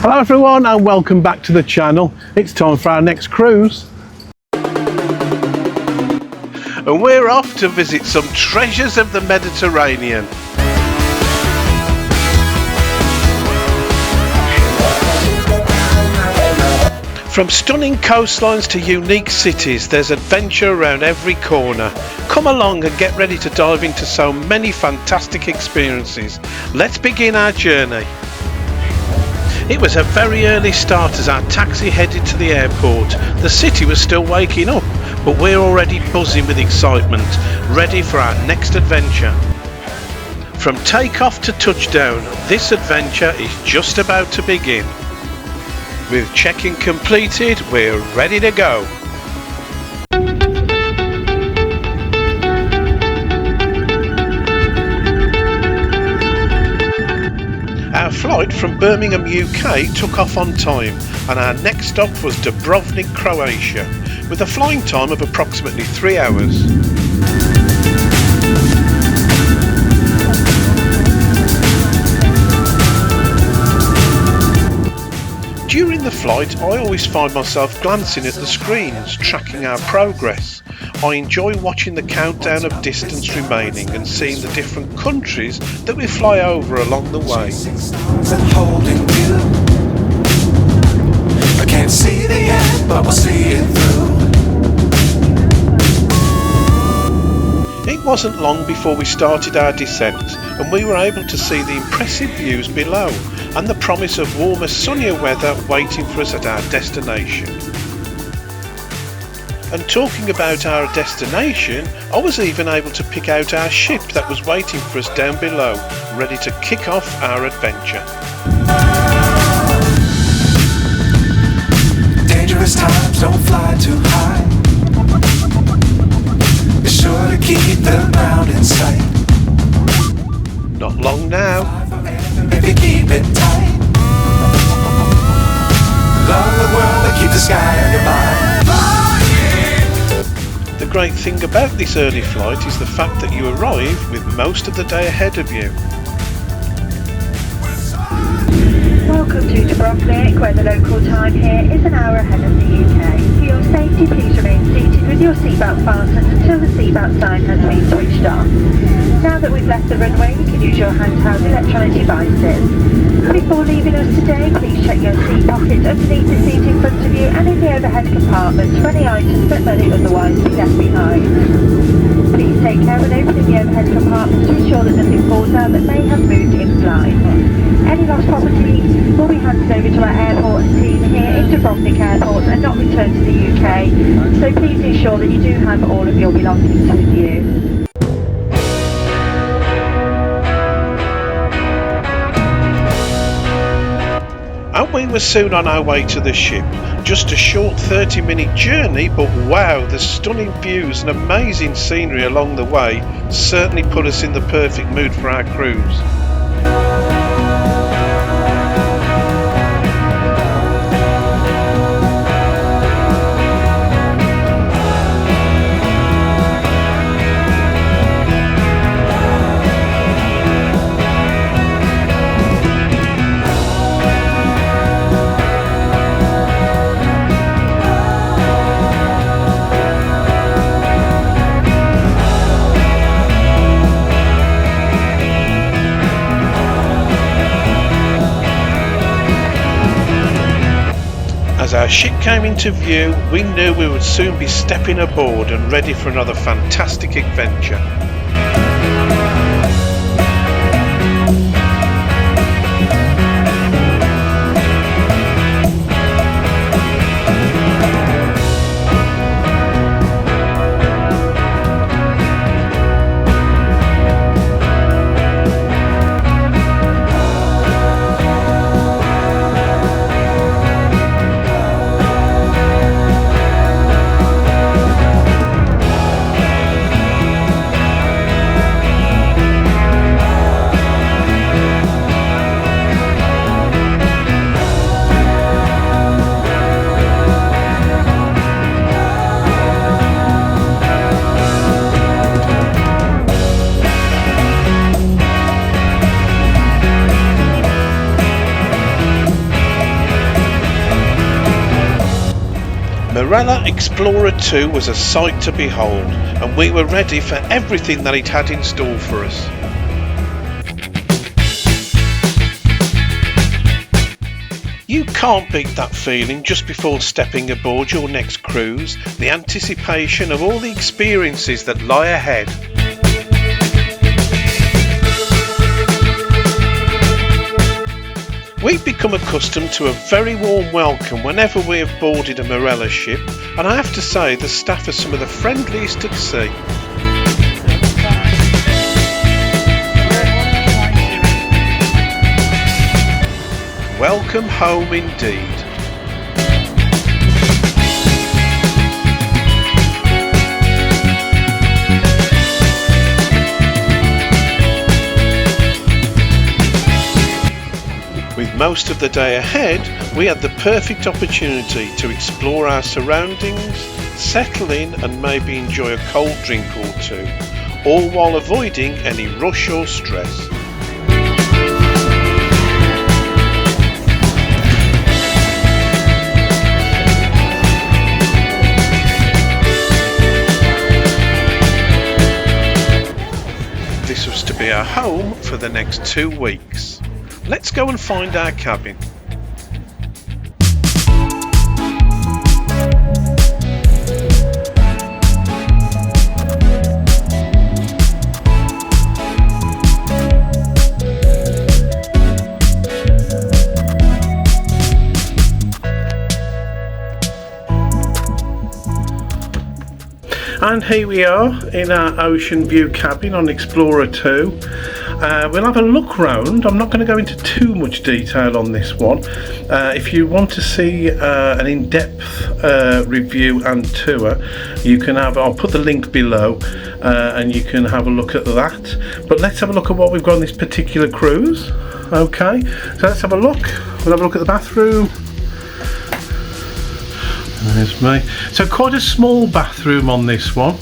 Hello everyone and welcome back to the channel. It's time for our next cruise. And we're off to visit some treasures of the Mediterranean. From stunning coastlines to unique cities, there's adventure around every corner. Come along and get ready to dive into so many fantastic experiences. Let's begin our journey. It was a very early start as our taxi headed to the airport. The city was still waking up, but we're already buzzing with excitement, ready for our next adventure. From takeoff to touchdown, this adventure is just about to begin. With check-in completed, we're ready to go. Our flight from Birmingham UK took off on time, and our next stop was Dubrovnik, Croatia, with a flying time of approximately 3 hours. During the flight, I always find myself glancing at the screens, tracking our progress. I enjoy watching the countdown of distance remaining and seeing the different countries that we fly over along the way. I can't see the end, but we'll see it through. It wasn't long before we started our descent, and we were able to see the impressive views below and the promise of warmer, sunnier weather waiting for us at our destination. And talking about our destination, I was even able to pick out our ship that was waiting for us down below, ready to kick off our adventure. Dangerous times, don't fly too high. Be sure to keep the ground in sight. Not long now. If you keep it tight. Love the world and keep the sky on your mind. The great thing about this early flight is the fact that you arrive with most of the day ahead of you. Welcome to Dubrovnik, where the local time here is an hour ahead of the UK. For your safety, please remain seated with your seatbelt fastened until the seatbelt sign has been switched on. Now that we've left the runway, you can use your handheld electronic devices. Before leaving us today, please check your seat pockets underneath the seat in front of you and in the overhead compartments for any items that may otherwise be left behind. Please take care when opening the overhead compartments to ensure that nothing falls out that may have moved in flight. Any lost property will be handed over to our airport team here in Dubrovnik Airport and not returned to the UK, so please ensure that you do have all of your belongings with you. And we were soon on our way to the ship. Just a short 30-minute journey, but wow, the stunning views and amazing scenery along the way certainly put us in the perfect mood for our cruise. As our ship came into view, we knew we would soon be stepping aboard and ready for another fantastic adventure. Marella Explorer 2 was a sight to behold, and we were ready for everything that it had in store for us. You can't beat that feeling just before stepping aboard your next cruise, the anticipation of all the experiences that lie ahead. We've become accustomed to a very warm welcome whenever we have boarded a Marella ship, and I have to say the staff are some of the friendliest at sea. Welcome home indeed. With most of the day ahead, we had the perfect opportunity to explore our surroundings, settle in and maybe enjoy a cold drink or two, all while avoiding any rush or stress. This was to be our home for the next 2 weeks. Let's go and find our cabin. And here we are in our Ocean View cabin on Explorer 2. We'll have a look round. I'm not going to go into too much detail on this one. If you want to see an in-depth review and tour, you can have, I'll put the link below and you can have a look at that. But let's have a look at what we've got on this particular cruise. Okay, so let's have a look. We'll have a look at the bathroom. There's me. So quite a small bathroom on this one,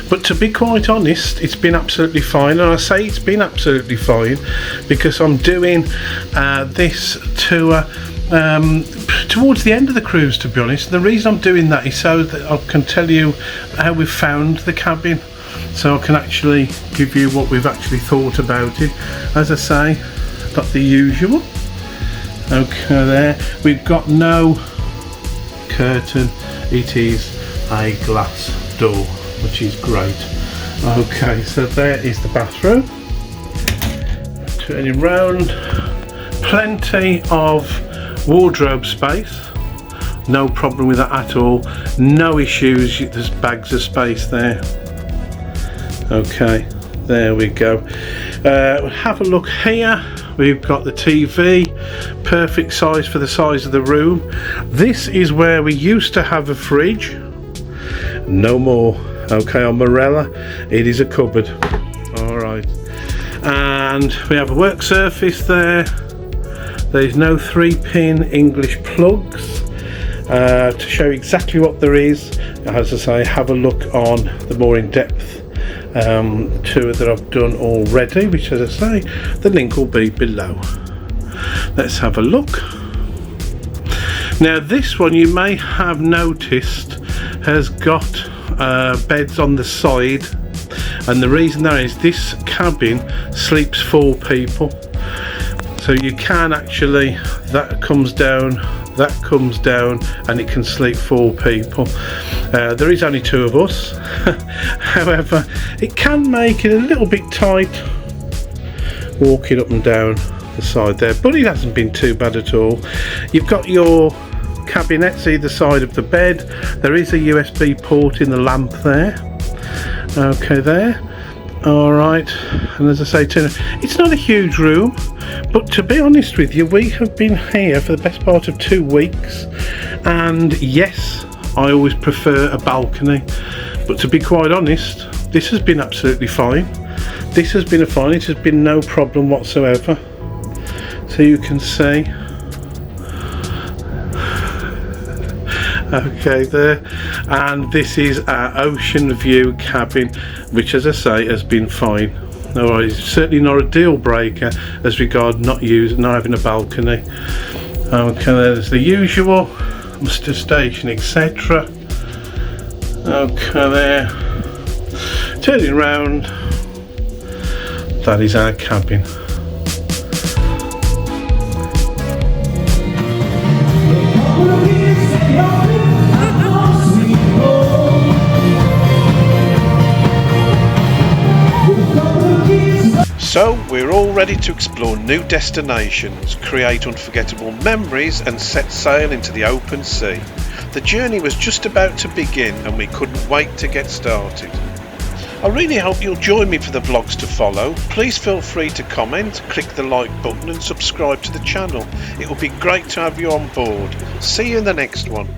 but to be quite honest, it's been absolutely fine. And I say it's been absolutely fine because I'm doing this tour towards the end of the cruise, to be honest. The reason I'm doing that is so that I can tell you how we've found the cabin, so I can actually give you what we've actually thought about it. As I say, got the usual. Okay, there we've got no curtain, it is a glass door, which is great. Okay, so there is the bathroom. Turning round, plenty of wardrobe space, no problem with that at all, no issues. There's bags of space there. Okay, there we go. Have a look here. We've got the TV, perfect size for the size of the room. This is where we used to have a fridge. No more. Okay, on Marella, it is a cupboard. All right. And we have a work surface there. There's no 3-pin English plugs. To show you exactly what there is, as I say, have a look on the more in-depth tour that I've done already, which, as I say, the link will be below. Let's have a look. Now this one, you may have noticed, has got beds on the side, and the reason that is this cabin sleeps 4 people, so you can actually, that comes down, and it can sleep 4 people. There is only 2 of us. However, it can make it a little bit tight walking up and down the side there, but it hasn't been too bad at all. You've got your cabinets either side of the bed. There is a USB port in the lamp there. Okay, there. All right, and as I say, it's not a huge room, but to be honest with you, we have been here for the best part of 2 weeks, and yes, I always prefer a balcony, but to be quite honest, this has been absolutely fine. This has been fine. It has been no problem whatsoever. So you can see. Okay, there, and this is our Ocean View cabin, which, as I say, has been fine. No, it's certainly not a deal breaker as regard not having a balcony. Okay, there's the usual. muster station, etc. Okay, there. Turning round, that is our cabin. So we're all ready to explore new destinations, create unforgettable memories and set sail into the open sea. The journey was just about to begin and we couldn't wait to get started. I really hope you'll join me for the vlogs to follow. Please feel free to comment, click the like button and subscribe to the channel. It will be great to have you on board. See you in the next one.